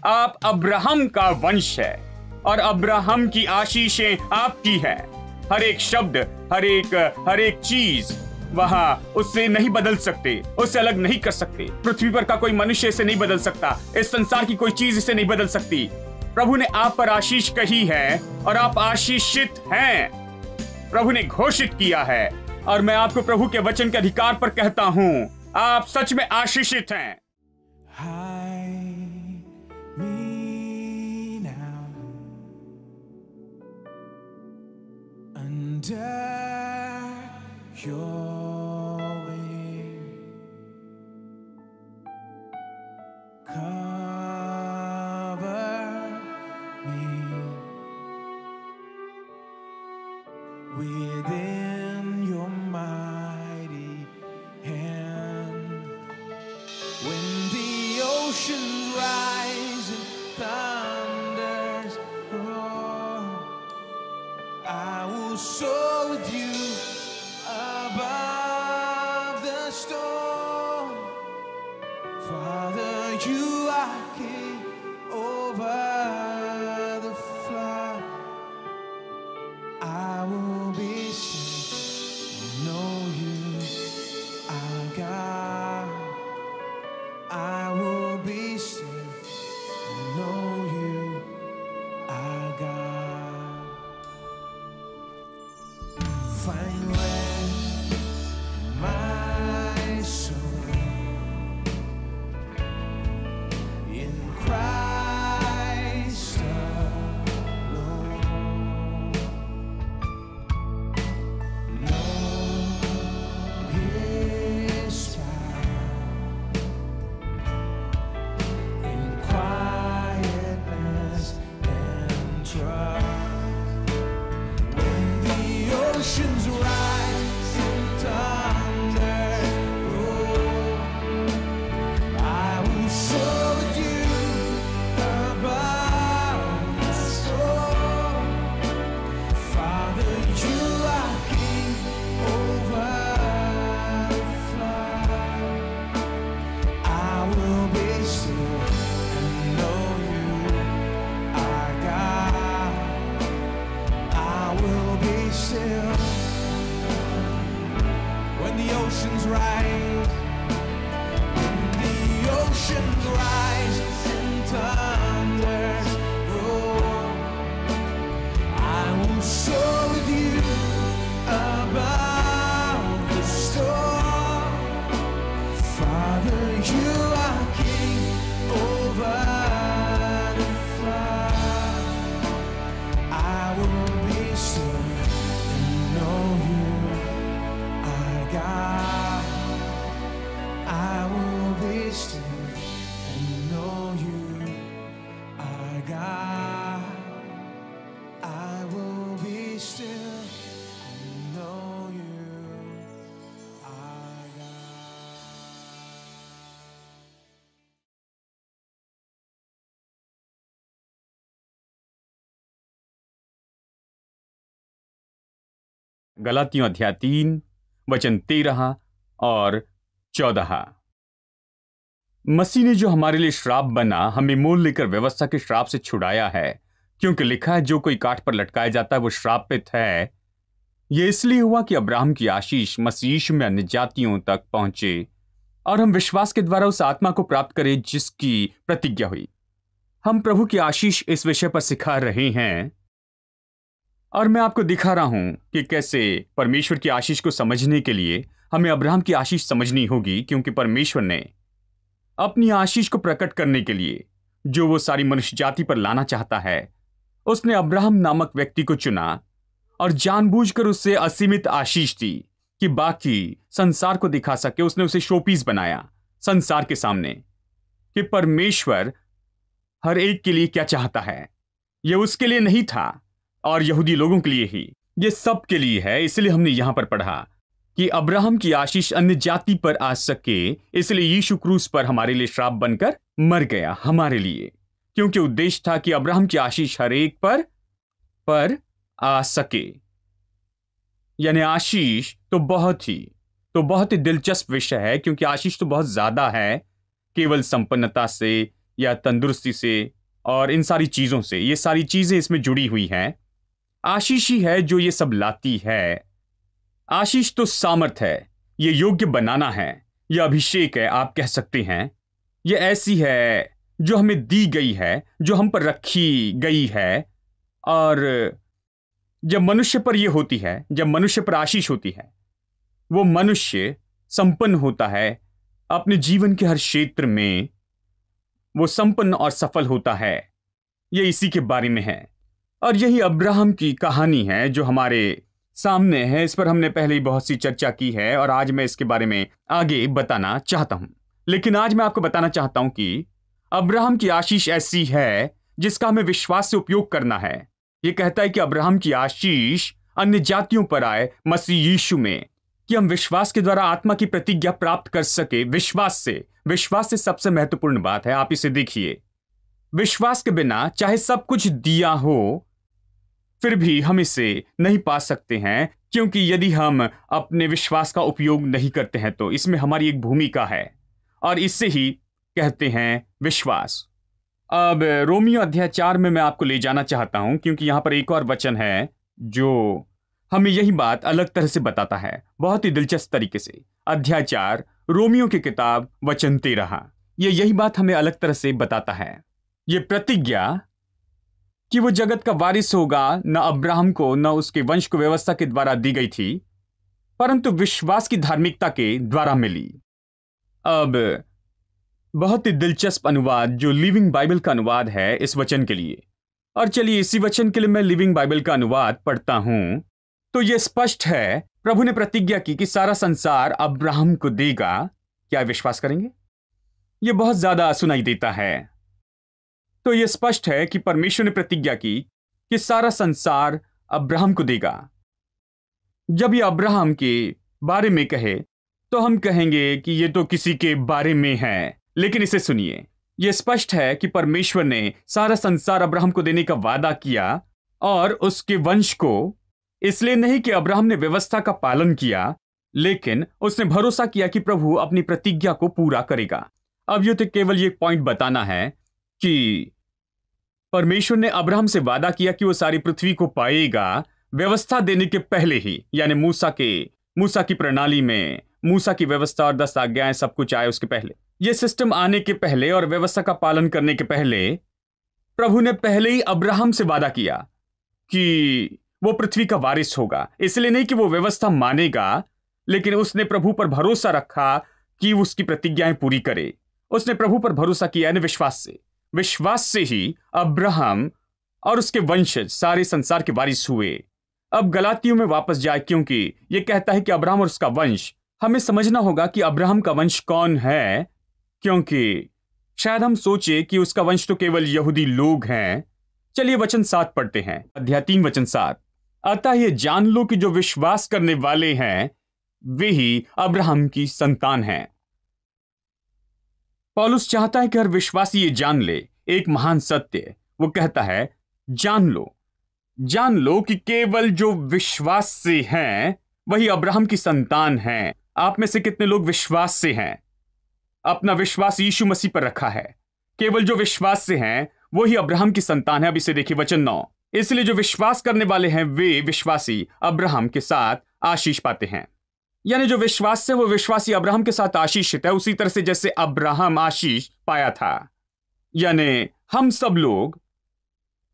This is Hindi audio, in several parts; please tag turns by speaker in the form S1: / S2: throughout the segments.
S1: आप अब्राहम का वंश है और अब्राहम की आशीषें आपकी है। हर एक शब्द, हर एक चीज वहां उससे नहीं बदल सकते, उससे अलग नहीं कर सकते। पृथ्वी पर का कोई मनुष्य इसे नहीं बदल सकता, इस संसार की कोई चीज इसे नहीं बदल सकती। प्रभु ने आप पर आशीष कही है और आप आशीषित हैं। प्रभु ने घोषित किया है और मैं आपको प्रभु के वचन के अधिकार पर कहता हूं, आप सच में आशीषित हैं।
S2: Within your mighty hand, when the oceans rise and thunders roar, I will soar with you above the storm. Father, you are king over the flood. I will be still, know you are God. I will be still, know you are God. Find rest, my soul, in Christ alone. Oceans rise and thunder roar, I will soar with you above the storm. Father, you are king over the flood. I will be still and know you are God. I will be still. When the oceans rise, and thunders roar, I will soar with you above the storm. Father, you are king over the flood. I will be still and know you are God. I will be still and know you are God. I will be still and know you are God.
S1: गलातियों अध्याय 3 वचन 13 और 14। मसीह ने जो हमारे लिए श्राप बना, हमें मोल लेकर व्यवस्था के श्राप से छुड़ाया है, क्योंकि लिखा है, जो कोई काठ पर लटकाया जाता है वो श्रापित है। यह इसलिए हुआ कि अब्राहम की आशीष मसीह यीशु में अन्य जातियों तक पहुंचे और हम विश्वास के द्वारा उस आत्मा को प्राप्त करें जिसकी प्रतिज्ञा हुई। हम प्रभु की आशीष इस विषय पर सिखा रहे हैं और मैं आपको दिखा रहा हूं कि कैसे परमेश्वर की आशीष को समझने के लिए हमें अब्राहम की आशीष समझनी होगी, क्योंकि परमेश्वर ने अपनी आशीष को प्रकट करने के लिए जो वो सारी मनुष्य जाति पर लाना चाहता है, उसने अब्राहम नामक व्यक्ति को चुना और जानबूझकर उससे असीमित आशीष दी कि बाकी संसार को दिखा सके। उसने उसे शोपीस बनाया संसार के सामने कि परमेश्वर हर एक के लिए क्या चाहता है। यह उसके लिए नहीं था और यहूदी लोगों के लिए ही, यह सब के लिए है। इसलिए हमने यहां पर पढ़ा कि अब्राहम की आशीष अन्य जाति पर आ सके, इसलिए यीशु क्रूस पर हमारे लिए श्राप बनकर मर गया हमारे लिए, क्योंकि उद्देश्य था कि अब्राहम की आशीष हर एक पर आ सके। यानी आशीष तो बहुत ही दिलचस्प विषय है, क्योंकि आशीष तो बहुत ज्यादा है। केवल संपन्नता से या तंदुरुस्ती से और इन सारी चीज़ों से, ये सारी चीज़ें इसमें जुड़ी हुई हैं। आशीष ही है जो ये सब लाती है। आशीष तो सामर्थ है, ये योग्य बनाना है, यह अभिषेक है, आप कह सकते हैं। ये ऐसी है जो हमें दी गई है, जो हम पर रखी गई है। और जब मनुष्य पर यह होती है, जब मनुष्य पर आशीष होती है, वो मनुष्य संपन्न होता है अपने जीवन के हर क्षेत्र में, वो संपन्न और सफल होता है। ये इसी के बारे में है। और यही अब्राहम की कहानी है जो हमारे सामने है। इस पर हमने पहले ही बहुत सी चर्चा की है और आज मैं इसके बारे में आगे बताना चाहता हूं। लेकिन आज मैं आपको बताना चाहता हूं कि अब्राहम की आशीष ऐसी है जिसका हमें विश्वास से उपयोग करना है। यह कहता है कि अब्राहम की आशीष अन्य जातियों पर आए मसीह यीशु में, कि हम विश्वास के द्वारा आत्मा की प्रतिज्ञा प्राप्त कर सके। विश्वास से सबसे महत्वपूर्ण बात है, आप इसे देखिए। विश्वास के बिना चाहे सब कुछ दिया हो, फिर भी हम इसे नहीं पा सकते हैं, क्योंकि यदि हम अपने विश्वास का उपयोग नहीं करते हैं तो इसमें हमारी एक भूमिका है और इससे ही कहते हैं विश्वास। अब रोमियो अध्याय 4 में मैं आपको ले जाना चाहता हूं, क्योंकि यहां पर एक और वचन है जो हमें यही बात अलग तरह से बताता है, बहुत ही दिलचस्प तरीके से। अध्याय 4 रोमियो की किताब वचन 13, ये यही बात हमें अलग तरह से बताता है। ये प्रतिज्ञा कि वो जगत का वारिस होगा न अब्राहम को न उसके वंश को व्यवस्था के द्वारा दी गई थी, परंतु विश्वास की धार्मिकता के द्वारा मिली। अब बहुत ही दिलचस्प अनुवाद जो लिविंग बाइबल का अनुवाद है इस वचन के लिए, और चलिए इसी वचन के लिए मैं लिविंग बाइबल का अनुवाद पढ़ता हूं। तो यह स्पष्ट है, प्रभु ने प्रतिज्ञा की कि सारा संसार अब्राहम को देगा। क्या विश्वास करेंगे? यह बहुत ज्यादा सुनाई देता है। तो यह स्पष्ट है कि परमेश्वर ने प्रतिज्ञा की कि सारा संसार अब्राहम को देगा। जब यह अब्राहम के बारे में कहे तो हम कहेंगे कि यह तो किसी के बारे में है, लेकिन इसे सुनिए। यह स्पष्ट है कि परमेश्वर ने सारा संसार अब्राहम को देने का वादा किया, और उसके वंश को, इसलिए नहीं कि अब्राहम ने व्यवस्था का पालन किया, लेकिन उसने भरोसा किया कि प्रभु अपनी प्रतिज्ञा को पूरा करेगा। अब यह तो केवल ये पॉइंट बताना है कि परमेश्वर ने अब्राहम से वादा किया कि वो सारी पृथ्वी को पाएगा व्यवस्था देने के पहले ही, यानी मूसा की प्रणाली में, मूसा की व्यवस्था और 10 आज्ञाएं सब कुछ आए उसके पहले, यह सिस्टम आने के पहले और व्यवस्था का पालन करने के पहले प्रभु ने पहले ही अब्राहम से वादा किया कि वो पृथ्वी का वारिस होगा। इसलिए नहीं कि वो व्यवस्था मानेगा, लेकिन उसने प्रभु पर भरोसा रखा कि उसकी प्रतिज्ञाएं पूरी करे। उसने प्रभु पर भरोसा किया, यानी विश्वास से ही अब्राहम और उसके वंशज सारे संसार के वारिस हुए। अब गलातियों में वापस जाए, क्योंकि यह कहता है कि अब्राहम और उसका वंश। हमें समझना होगा कि अब्राहम का वंश कौन है, क्योंकि शायद हम सोचे कि उसका वंश तो केवल यहूदी लोग हैं। चलिए वचन 7 पढ़ते हैं, अध्याय 3 वचन 7। अतः ये जान लो कि जो विश्वास करने वाले हैं वे ही अब्राहम की संतान हैं। पौलुस चाहता है कि हर विश्वासी ये जान ले एक महान सत्य। वो कहता है जान लो कि केवल जो विश्वास से हैं वही अब्राहम की संतान हैं। आप में से कितने लोग विश्वास से हैं? अपना विश्वास यीशु मसीह पर रखा है। केवल जो विश्वास से हैं वही अब्राहम की संतान है। अब इसे देखिए वचन 9। इसलिए जो विश्वास करने वाले हैं वे विश्वासी अब्राहम के साथ आशीष पाते हैं। यानी जो विश्वास से वो विश्वासी अब्राहम के साथ आशीषित है, उसी तरह से जैसे अब्राहम आशीष पाया था। यानी हम सब लोग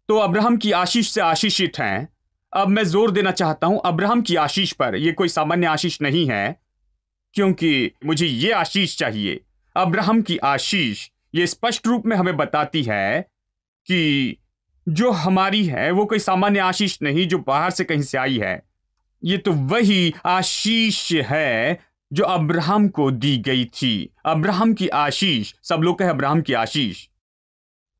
S1: तो अब्राहम की आशीष से आशीषित हैं। अब मैं जोर देना चाहता हूं अब्राहम की आशीष पर। यह कोई सामान्य आशीष नहीं है, क्योंकि मुझे यह आशीष चाहिए। अब्राहम की आशीष ये स्पष्ट रूप में हमें बताती है कि जो हमारी है वो कोई सामान्य आशीष नहीं जो बाहर से कहीं से आई है। ये तो वही आशीष है जो अब्राहम को दी गई थी। अब्राहम की आशीष, सब लोग कहे अब्राहम की आशीष।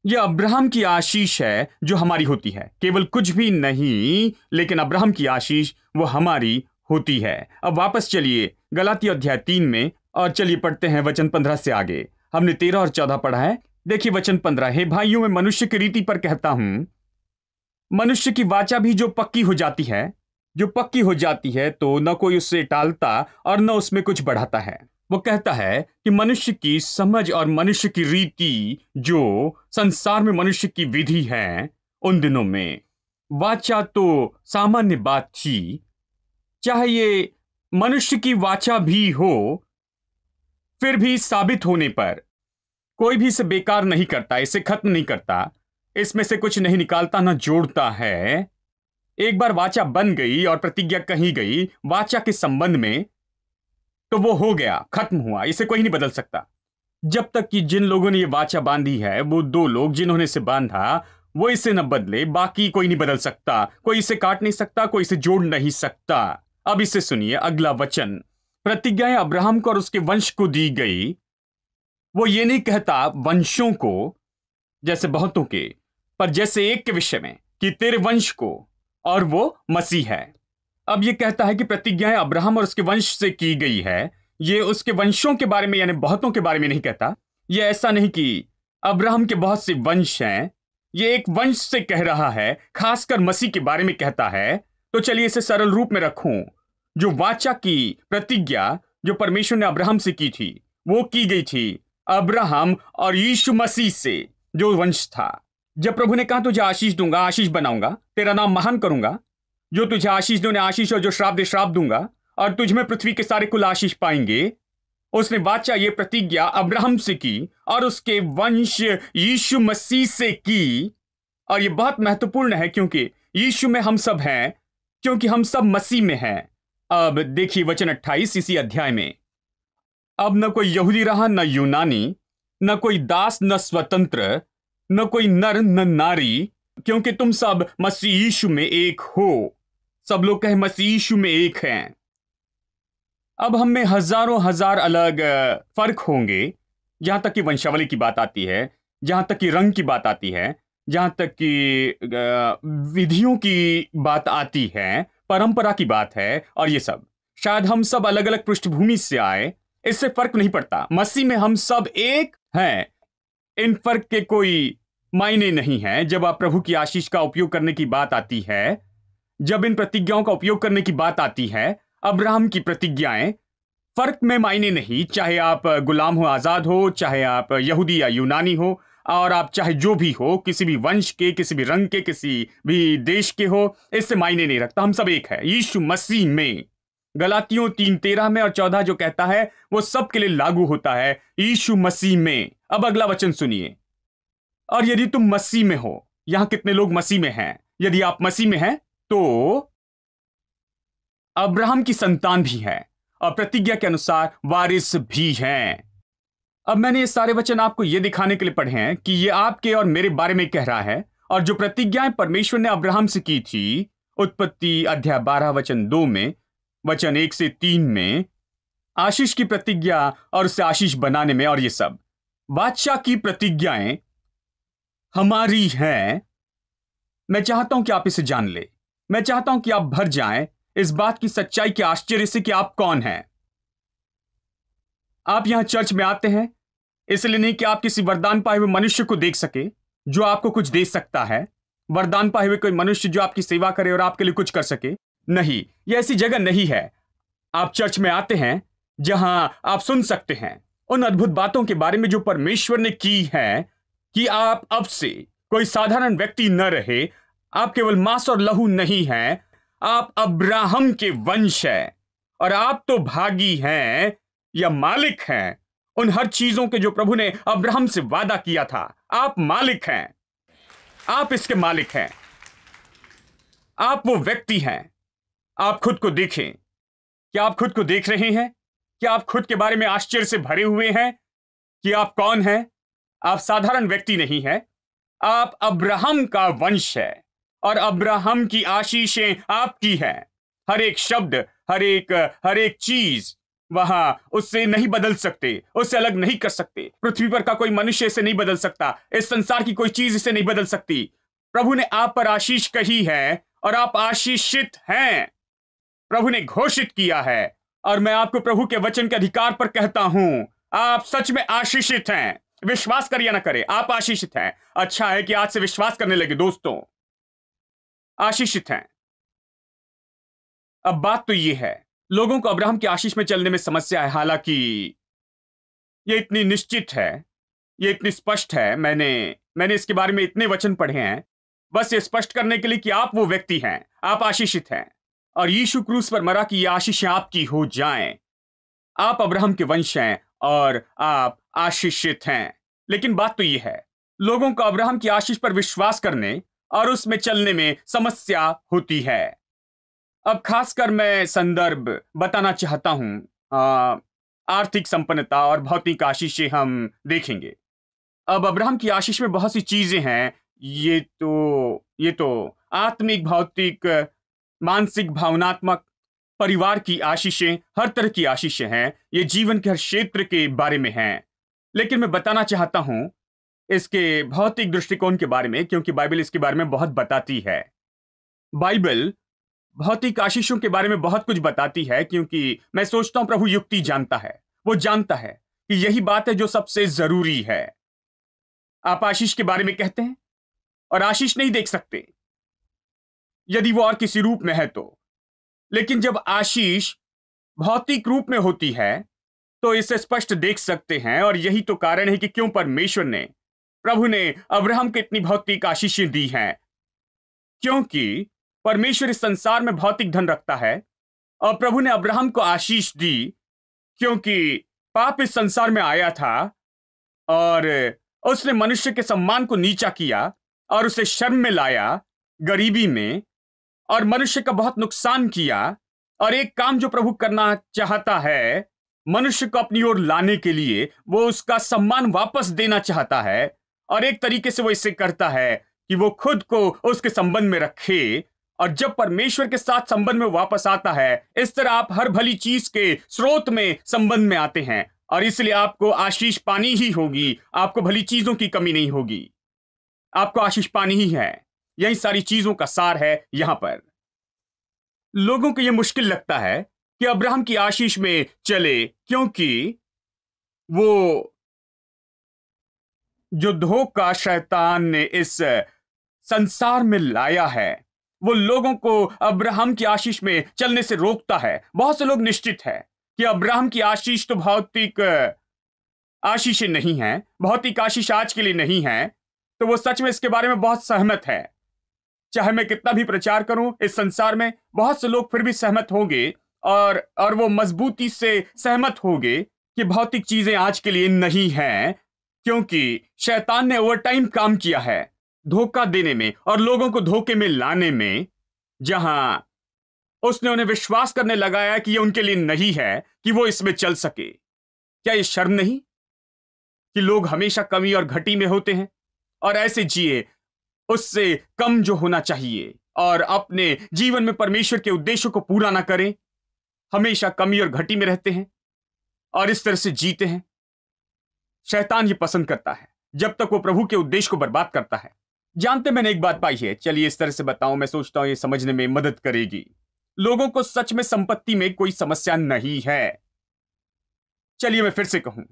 S1: यह अब्राहम की आशीष है जो हमारी होती है, केवल कुछ भी नहीं, लेकिन अब्राहम की आशीष वो हमारी होती है। अब वापस चलिए गलाती अध्याय 3 में, और चलिए पढ़ते हैं वचन 15 से आगे। हमने 13 और 14 पढ़ा है। देखिए वचन 15। हे भाइयों, मैं मनुष्य की रीति पर कहता हूं, मनुष्य की वाचा भी जो पक्की हो जाती है तो न कोई उससे टालता और न उसमें कुछ बढ़ाता है। वो कहता है कि मनुष्य की समझ और मनुष्य की रीति जो संसार में मनुष्य की विधि है, उन दिनों में वाचा तो सामान्य बात थी। चाहे ये मनुष्य की वाचा भी हो, फिर भी साबित होने पर कोई भी इसे बेकार नहीं करता, इसे खत्म नहीं करता, इसमें से कुछ नहीं निकालता, ना जोड़ता है। एक बार वाचा बन गई और प्रतिज्ञा कही गई वाचा के संबंध में, तो वो हो गया, खत्म हुआ, इसे कोई नहीं बदल सकता। जब तक कि जिन लोगों ने ये वाचा बांधी है, वो दो लोग जिन्होंने इसे बांधा, वो इसे न बदले, बाकी कोई नहीं बदल सकता। कोई इसे काट नहीं सकता, कोई इसे जोड़ नहीं सकता। अब इसे सुनिए, अगला वचन। प्रतिज्ञाएं अब्राहम को और उसके वंश को दी गई। वो ये नहीं कहता वंशों को जैसे बहुतों के, पर जैसे एक के विषय में कि तेरे वंश को, और वो मसीह है। अब ये कहता है कि प्रतिज्ञाएं अब्राहम और उसके वंश से की गई है। ये उसके वंशों के बारे में यानी बहुतों के बारे में नहीं कहता। ये ऐसा नहीं कि अब्राहम के बहुत से वंश हैं, ये एक वंश से कह रहा है, खासकर मसीह के बारे में कहता है। तो चलिए इसे सरल रूप में रखूं। जो वाचा की प्रतिज्ञा जो परमेश्वर ने अब्राहम से की थी, वो की गई थी अब्राहम और यीशु मसीह से, जो वंश था। जब प्रभु ने कहा तुझे आशीष दूंगा, आशीष बनाऊंगा, तेरा नाम महान करूंगा, जो तुझे आशीष दे उन्हें आशीष और जो श्राप दे श्राप दूंगा, और तुझ में पृथ्वी के सारे कुल आशीष पाएंगे। उसने वाचा ये प्रतिज्ञा अब्राहम से की और उसके वंश यीशु मसीह से की। और ये बहुत महत्वपूर्ण है क्योंकि यीशु में हम सब हैं, क्योंकि हम सब मसीह में हैं। अब देखिए वचन 28 इसी अध्याय में। अब न कोई यहूदी रहा न यूनानी, न कोई दास न स्वतंत्र, न कोई नर न नारी, क्योंकि तुम सब मसीह यीशु में एक हो। सब लोग कहे मसीह यीशु में एक हैं। अब हम में हजारों हजार अलग फर्क होंगे, जहां तक कि वंशावली की बात आती है, जहां तक कि रंग की बात आती है, जहां तक कि विधियों की बात आती है, परंपरा की बात है, और ये सब। शायद हम सब अलग अलग पृष्ठभूमि से आए, इससे फर्क नहीं पड़ता। मसीह में हम सब एक हैं। इन फर्क के कोई मायने नहीं है। जब आप प्रभु की आशीष का उपयोग करने की बात आती है, जब इन प्रतिज्ञाओं का उपयोग करने की बात आती है, अब्राहम की प्रतिज्ञाएं, फर्क में मायने नहीं। चाहे आप गुलाम हो, आजाद हो, चाहे आप यहूदी या यूनानी हो, और आप चाहे जो भी हो, किसी भी वंश के, किसी भी रंग के, किसी भी देश के हो, इससे मायने नहीं रखता। हम सब एक है यीशु मसीह में। गलातियों 3:13 में और 14 जो कहता है, वो सब के लिए लागू होता है यीशु मसीह में। अब अगला वचन सुनिए। और यदि तुम मसीह में हो, यहां कितने लोग मसीह में हैं? यदि आप मसीह में हैं तो अब्राहम की संतान भी है और प्रतिज्ञा के अनुसार वारिस भी हैं। अब मैंने ये सारे वचन आपको ये दिखाने के लिए पढ़े हैं कि ये आपके और मेरे बारे में कह रहा है। और जो प्रतिज्ञाएं परमेश्वर ने अब्राहम से की थी, उत्पत्ति अध्याय 12 वचन 2 में, वचन 1 से 3 में, आशीष की प्रतिज्ञा और उसे आशीष बनाने में, और ये सब बादशाह की प्रतिज्ञाएं हमारी हैं। मैं चाहता हूं कि आप इसे जान ले। मैं चाहता हूं कि आप भर जाएं इस बात की सच्चाई के आश्चर्य से कि आप कौन हैं। आप यहां चर्च में आते हैं इसलिए नहीं कि आप किसी वरदान पाए हुए मनुष्य को देख सके जो आपको कुछ दे सकता है, वरदान पाए हुए कोई मनुष्य जो आपकी सेवा करे और आपके लिए कुछ कर सके। नहीं, यह ऐसी जगह नहीं है। आप चर्च में आते हैं जहां आप सुन सकते हैं उन अद्भुत बातों के बारे में जो परमेश्वर ने की है, कि आप अब से कोई साधारण व्यक्ति न रहे। आप केवल मांस और लहू नहीं हैं, आप अब्राहम के वंश हैं, और आप तो भागी हैं या मालिक हैं उन हर चीजों के जो प्रभु ने अब्राहम से वादा किया था। आप मालिक हैं, आप इसके मालिक हैं। आप वो व्यक्ति हैं। आप खुद को देखें। क्या आप खुद को देख रहे हैं? क्या आप खुद के बारे में आश्चर्य से भरे हुए हैं कि आप कौन हैं? आप साधारण व्यक्ति नहीं हैं। आप अब्राहम का वंश है और अब्राहम की आशीषें आपकी हैं। हर एक शब्द, हर एक चीज वहां उससे नहीं बदल सकते, उससे अलग नहीं कर सकते। पृथ्वी पर का कोई मनुष्य इसे नहीं बदल सकता। इस संसार की कोई चीज इसे नहीं बदल सकती। प्रभु ने आप पर आशीष कही है और आप आशीषित हैं। प्रभु ने घोषित किया है, और मैं आपको प्रभु के वचन के अधिकार पर कहता हूं, आप सच में आशीषित हैं। विश्वास करिए ना करे, आप आशीषित हैं। अच्छा है कि आज से विश्वास करने लगे दोस्तों। आशीषित हैं। अब बात तो यह है लोगों को अब्राहम की आशीष में चलने में समस्या है, हालांकि ये इतनी निश्चित है, ये इतनी स्पष्ट है। मैंने इसके बारे में इतने वचन पढ़े हैं, बस ये स्पष्ट करने के लिए कि आप वो व्यक्ति हैं, आप आशीषित हैं, और यीशु क्रूस पर मरा कि ये आशीषें आपकी हो जाएं। आप अब्राहम के वंश हैं और आप आशीषित हैं। लेकिन बात तो ये है, लोगों को अब्राहम की आशीष पर विश्वास करने और उसमें चलने में समस्या होती है। अब खासकर मैं संदर्भ बताना चाहता हूं, आर्थिक संपन्नता और भौतिक आशीषें हम देखेंगे। अब अब्राहम की आशीष में बहुत सी चीजें हैं। ये तो आत्मिक, भौतिक, मानसिक, भावनात्मक, परिवार की आशीषें, हर तरह की आशीषें हैं। ये जीवन के हर क्षेत्र के बारे में हैं। लेकिन मैं बताना चाहता हूं इसके भौतिक दृष्टिकोण के बारे में, क्योंकि बाइबल इसके बारे में बहुत बताती है। बाइबल भौतिक आशीषों के बारे में बहुत कुछ बताती है, क्योंकि मैं सोचता हूं प्रभु युक्ति जानता है। वो जानता है कि यही बात है जो सबसे जरूरी है। आप आशीष के बारे में कहते हैं और आशीष नहीं देख सकते यदि वो और किसी रूप में है तो। लेकिन जब आशीष भौतिक रूप में होती है तो इसे स्पष्ट देख सकते हैं। और यही तो कारण है कि क्यों परमेश्वर ने, प्रभु ने अब्राहम को इतनी भौतिक आशीषें दी हैं। क्योंकि परमेश्वर इस संसार में भौतिक धन रखता है और प्रभु ने अब्राहम को आशीष दी क्योंकि पाप इस संसार में आया था और उसने मनुष्य के सम्मान को नीचा किया और उसे शर्म में लाया, गरीबी में, और मनुष्य का बहुत नुकसान किया। और एक काम जो प्रभु करना चाहता है, मनुष्य को अपनी ओर लाने के लिए, वो उसका सम्मान वापस देना चाहता है। और एक तरीके से वो इसे करता है कि वो खुद को उसके संबंध में रखे। और जब परमेश्वर के साथ संबंध में वापस आता है, इस तरह आप हर भली चीज के स्रोत में संबंध में आते हैं और इसलिए आपको आशीष पानी ही होगी। आपको भली चीजों की कमी नहीं होगी, आपको आशीष पानी ही है। यही सारी चीजों का सार है। यहां पर लोगों को यह मुश्किल लगता है कि अब्राहम की आशीष में चले, क्योंकि वो जो धोखा शैतान ने इस संसार में लाया है, वो लोगों को अब्राहम की आशीष में चलने से रोकता है। बहुत से लोग निश्चित है कि अब्राहम की आशीष तो भौतिक आशीषें नहीं है, भौतिक आशीष आज के लिए नहीं है। तो वो सच में इसके बारे में बहुत सहमत है। चाहे मैं कितना भी प्रचार करूं इस संसार में, बहुत से लोग फिर भी सहमत होंगे और वो मजबूती से सहमत होंगे कि भौतिक चीजें आज के लिए नहीं हैं, क्योंकि शैतान ने ओवरटाइम काम किया है धोखा देने में और लोगों को धोखे में लाने में। जहां उसने उन्हें विश्वास करने लगाया कि ये उनके लिए नहीं है कि वो इसमें चल सके। क्या ये शर्म नहीं कि लोग हमेशा कमी और घटी में होते हैं और ऐसे जिए उससे कम जो होना चाहिए और अपने जीवन में परमेश्वर के उद्देश्यों को पूरा ना करें, हमेशा कमी और घटी में रहते हैं और इस तरह से जीते हैं। शैतान ये पसंद करता है जब तक वो प्रभु के उद्देश्य को बर्बाद करता है। जानते, मैंने एक बात पाई है, चलिए इस तरह से बताऊं, मैं सोचता हूं ये समझने में मदद करेगी। लोगों को सच में संपत्ति में कोई समस्या नहीं है। चलिए मैं फिर से कहूं,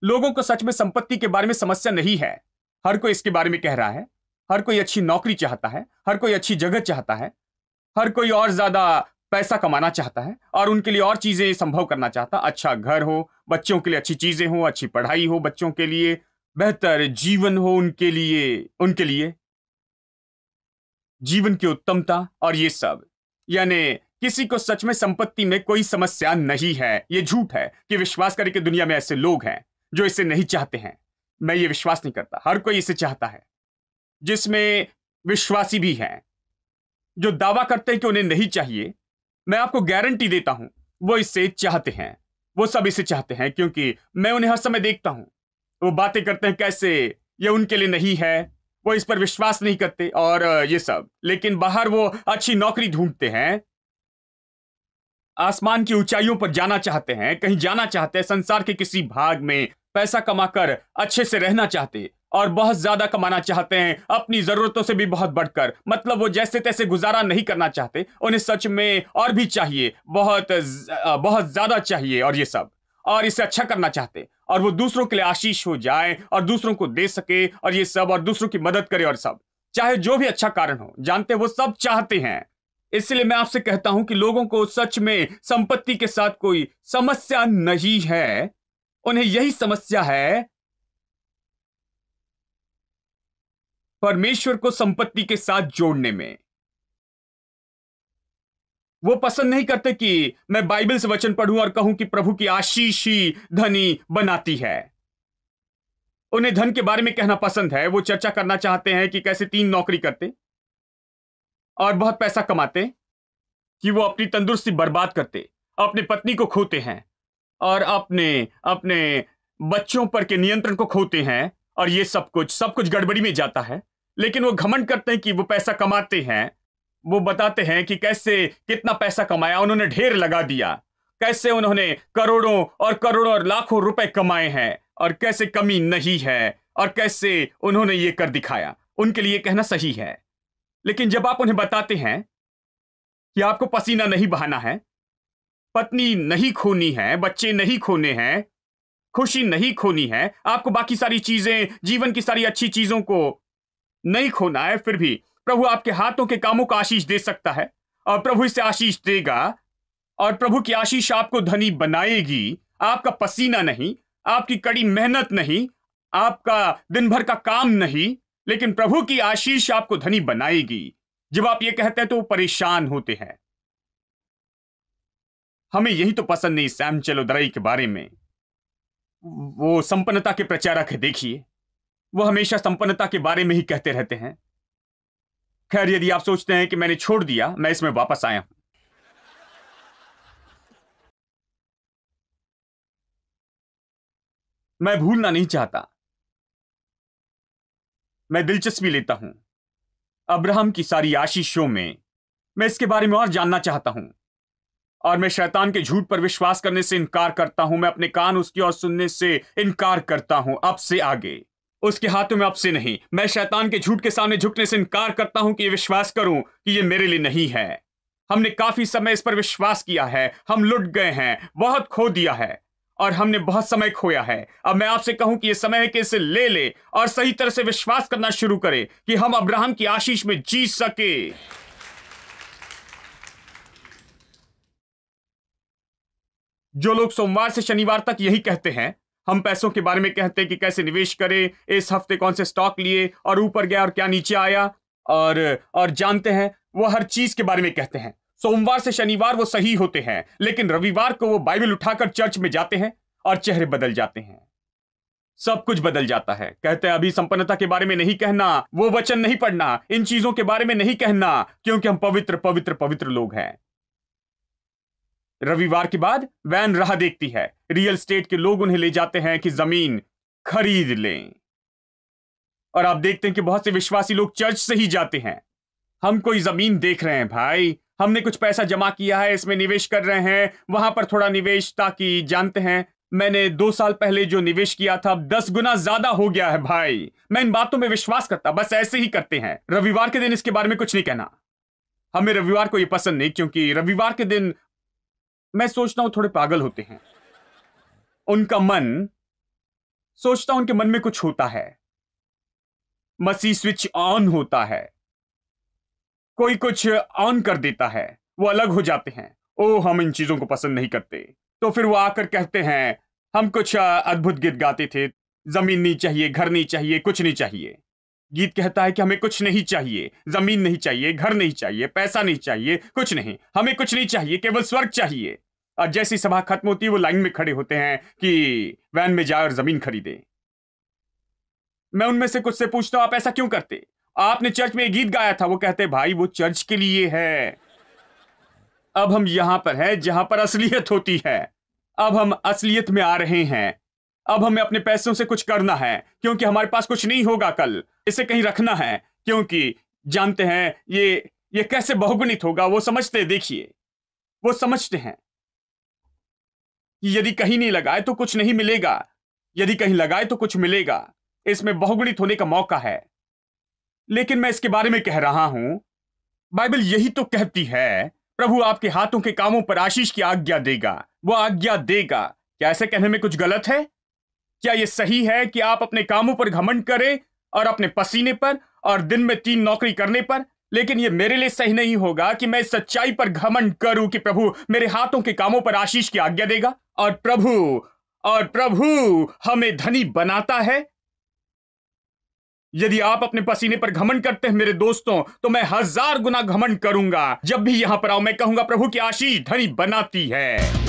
S1: लोगों को सच में संपत्ति के बारे में समस्या नहीं है। हर कोई इसके बारे में कह रहा है। हर कोई अच्छी नौकरी चाहता है, हर कोई अच्छी जगह चाहता है, हर कोई और ज्यादा पैसा कमाना चाहता है और उनके लिए और चीजें संभव करना चाहता। अच्छा घर हो, बच्चों के लिए अच्छी चीजें हो, अच्छी पढ़ाई हो बच्चों के लिए, बेहतर जीवन हो उनके लिए जीवन की उत्तमता और ये सब। यानी किसी को सच में संपत्ति में कोई समस्या नहीं है। ये झूठ है कि विश्वास करें कि दुनिया में ऐसे लोग हैं जो इसे नहीं चाहते हैं। मैं ये विश्वास नहीं करता। हर कोई इसे चाहता है, जिसमें विश्वासी भी हैं जो दावा करते हैं कि उन्हें नहीं चाहिए। मैं आपको गारंटी देता हूं वो इसे चाहते हैं। वो सब इसे चाहते हैं, क्योंकि मैं उन्हें हर समय देखता हूं। वो बातें करते हैं कैसे ये उनके लिए नहीं है, वो इस पर विश्वास नहीं करते और ये सब। लेकिन बाहर वो अच्छी नौकरी ढूंढते हैं, आसमान की ऊंचाइयों पर जाना चाहते हैं, कहीं जाना चाहते हैं, संसार के किसी भाग में पैसा कमाकर अच्छे से रहना चाहते और बहुत ज्यादा कमाना चाहते हैं, अपनी जरूरतों से भी बहुत बढ़कर। मतलब वो जैसे तैसे गुजारा नहीं करना चाहते, उन्हें सच में और भी चाहिए, बहुत ज्यादा चाहिए और ये सब, और इसे अच्छा करना चाहते और वो दूसरों के लिए आशीष हो जाए और दूसरों को दे सके और ये सब, और दूसरों की मदद करे और सब, चाहे जो भी अच्छा कारण हो। जानते वो सब चाहते हैं। इसलिए मैं आपसे कहता हूं कि लोगों को सच में संपत्ति के साथ कोई समस्या नहीं है। उन्हें यही समस्या है परमेश्वर को संपत्ति के साथ जोड़ने में। वो पसंद नहीं करते कि मैं बाइबल से वचन पढ़ूं और कहूं कि प्रभु की आशीष ही धनी बनाती है। उन्हें धन के बारे में कहना पसंद है। वो चर्चा करना चाहते हैं कि कैसे 3 नौकरी करते और बहुत पैसा कमाते, कि वो अपनी तंदुरुस्ती बर्बाद करते, अपनी पत्नी को खोते हैं और अपने अपने बच्चों पर के नियंत्रण को खोते हैं, और ये सब कुछ गड़बड़ी में जाता है। लेकिन वो घमंड करते हैं कि वो पैसा कमाते हैं। वो बताते हैं कि कैसे कितना पैसा कमाया, उन्होंने ढेर लगा दिया, कैसे उन्होंने करोड़ों और लाखों रुपए कमाए हैं और कैसे कमी नहीं है और कैसे उन्होंने ये कर दिखाया। उनके लिए कहना सही है। लेकिन जब आप उन्हें बताते हैं कि आपको पसीना नहीं बहाना है, पत्नी नहीं खोनी है, बच्चे नहीं खोने हैं, खुशी नहीं खोनी है, आपको बाकी सारी चीजें, जीवन की सारी अच्छी चीजों को नहीं खोना है, फिर भी प्रभु आपके हाथों के कामों को आशीष दे सकता है और प्रभु इसे आशीष देगा और प्रभु की आशीष आपको धनी बनाएगी। आपका पसीना नहीं, आपकी कड़ी मेहनत नहीं, आपका दिन भर का काम नहीं, लेकिन प्रभु की आशीष आपको धनी बनाएगी। जब आप ये कहते हैं तो वो परेशान होते हैं। हमें यही तो पसंद नहीं सैम चलोदराई के बारे में। वो संपन्नता के प्रचारक है, देखिए, वो हमेशा संपन्नता के बारे में ही कहते रहते हैं। खैर, यदि आप सोचते हैं कि मैंने छोड़ दिया, मैं इसमें वापस आया हूं। मैं भूलना नहीं चाहता, मैं दिलचस्पी लेता हूं अब्राहम की सारी आशीषों में। मैं इसके बारे में और जानना चाहता हूं और मैं शैतान के झूठ पर विश्वास करने से इनकार करता हूं। मैं अपने कान उसकी ओर सुनने से इनकार करता हूं। अब से आगे उसके हाथों में अब से नहीं। मैं शैतान के झूठ के सामने झुकने से इनकार करता हूं कि ये विश्वास करूं कि ये मेरे लिए नहीं है। हमने काफी समय इस पर विश्वास किया है, हम लुट गए हैं, बहुत खो दिया है और हमने बहुत समय खोया है। अब मैं आपसे कहूं कि ये समय है कि इसे ले ले और सही तरह से विश्वास करना शुरू करें कि हम अब्राहम की आशीष में जी सके। जो लोग सोमवार से शनिवार तक यही कहते हैं, हम पैसों के बारे में कहते हैं कि कैसे निवेश करें, इस हफ्ते कौन से स्टॉक लिए और ऊपर गया और क्या नीचे आया, और जानते हैं, वो हर चीज के बारे में कहते हैं। सोमवार से शनिवार वो सही होते हैं, लेकिन रविवार को वो बाइबल उठाकर चर्च में जाते हैं और चेहरे बदल जाते हैं, सब कुछ बदल जाता है। कहते हैं अभी संपन्नता के बारे में नहीं कहना, वो वचन नहीं पढ़ना, इन चीजों के बारे में नहीं कहना, क्योंकि हम पवित्र पवित्र पवित्र लोग हैं। रविवार के बाद वैन राह देखती है, रियल एस्टेट के लोग उन्हें ले जाते हैं कि जमीन खरीद लें, और आप देखते हैं कि बहुत से विश्वासी लोग चर्च से ही जाते हैं। हम कोई जमीन देख रहे हैं भाई, हमने कुछ पैसा जमा किया है, इसमें निवेश कर रहे हैं, वहां पर थोड़ा निवेश, ताकि जानते हैं मैंने 2 साल पहले जो निवेश किया था 10 गुना ज्यादा हो गया है भाई। मैं इन बातों में विश्वास करता, बस ऐसे ही करते हैं। रविवार के दिन इसके बारे में कुछ नहीं कहना। हमें रविवार को ये पसंद नहीं, क्योंकि रविवार के दिन मैं सोचता हूं थोड़े पागल होते हैं। उनका मन, सोचता हूं उनके मन में कुछ होता है, मसीह स्विच ऑन होता है, कोई कुछ ऑन कर देता है, वो अलग हो जाते हैं। ओ, हम इन चीजों को पसंद नहीं करते। तो फिर वो आकर कहते हैं हम कुछ अद्भुत गीत गाते थे, जमीन नहीं चाहिए, घर नहीं चाहिए, कुछ नहीं चाहिए। गीत कहता है कि हमें कुछ नहीं चाहिए, जमीन नहीं चाहिए, घर नहीं चाहिए, पैसा नहीं चाहिए, कुछ नहीं, हमें कुछ नहीं चाहिए, केवल स्वर्ग चाहिए। और जैसी सभा खत्म होती है वो लाइन में खड़े होते हैं कि वैन में जाए और जमीन खरीदे। मैं उनमें से कुछ से पूछता हूं आप ऐसा क्यों करते? आपने चर्च में एक गीत गाया था। वो कहते भाई वो चर्च के लिए है, अब हम यहां पर हैं जहां पर असलियत होती है। अब हम असलियत में आ रहे हैं। अब हमें अपने पैसों से कुछ करना है, क्योंकि हमारे पास कुछ नहीं होगा कल, इसे कहीं रखना है, क्योंकि जानते हैं ये कैसे बहुगुणित होगा। वो समझते हैं, देखिए वो समझते हैं कि यदि कहीं नहीं लगाए तो कुछ नहीं मिलेगा, यदि कहीं लगाए तो कुछ मिलेगा, इसमें बहुगुणित होने का मौका है। लेकिन मैं इसके बारे में कह रहा हूं, बाइबल यही तो कहती है, प्रभु आपके हाथों के कामों पर आशीष की आज्ञा देगा, वो आज्ञा देगा। क्या ऐसे कहने में कुछ गलत है? क्या यह सही है कि आप अपने कामों पर घमंड करें और अपने पसीने पर और दिन में 3 नौकरी करने पर, लेकिन ये मेरे लिए सही नहीं होगा कि मैं इस सच्चाई पर घमंड करूं कि प्रभु मेरे हाथों के कामों पर आशीष की आज्ञा देगा और प्रभु हमें धनी बनाता है। यदि आप अपने पसीने पर घमंड करते हैं मेरे दोस्तों, तो मैं 1000 गुना घमंड करूंगा। जब भी यहां पर आऊं मैं कहूंगा प्रभु की आशीष धनी बनाती है।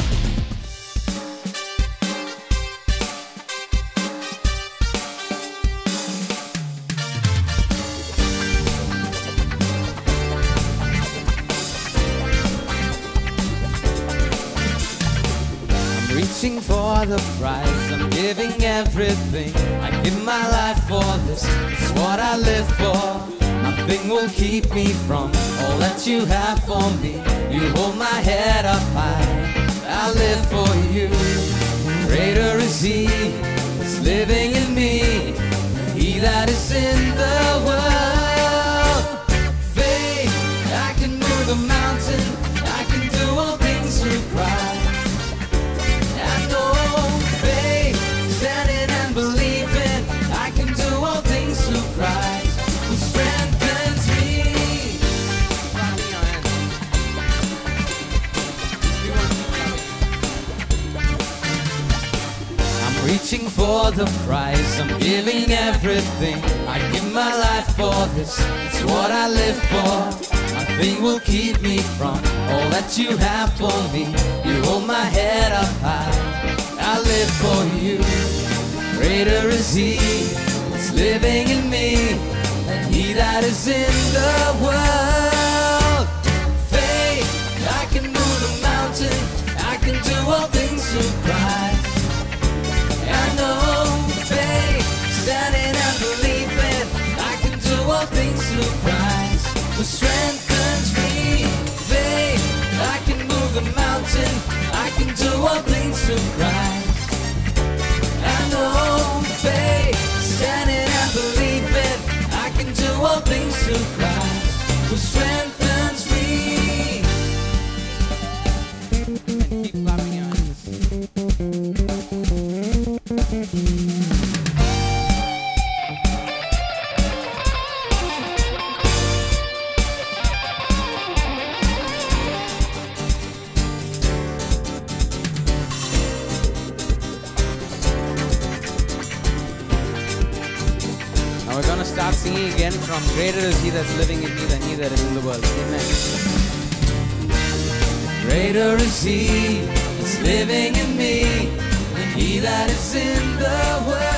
S2: Reaching for the prize, I'm giving everything. I give my life for this, it's what I live for. Nothing will keep me from all that you have for me. You hold my head up high, I live for you. Greater is He that's living in me, He that is in the world. Faith, I can move the mountain, I can do all things through Christ. Christ who strengthens me. I'm reaching for the prize, I'm giving everything. I give my life for this, it's what I live for. Nothing will keep me from all that you have for me. You hold my head up high, I live for you. Greater is He living in me than he that is in the world. Faith, I can move the mountain, I can do all things through Christ. I know faith, standing and believing, I can do all things through Christ who strengthens me. Faith, I can move the mountain, I can do all things through Christ. I know faith, standing and believing, I can do all things through Christ who strengthens me. Keep clapping your hands. We're going to start singing again from Greater is He that's living in me than he that is in the world. Amen. Greater is He that's living in me than he that is in the world.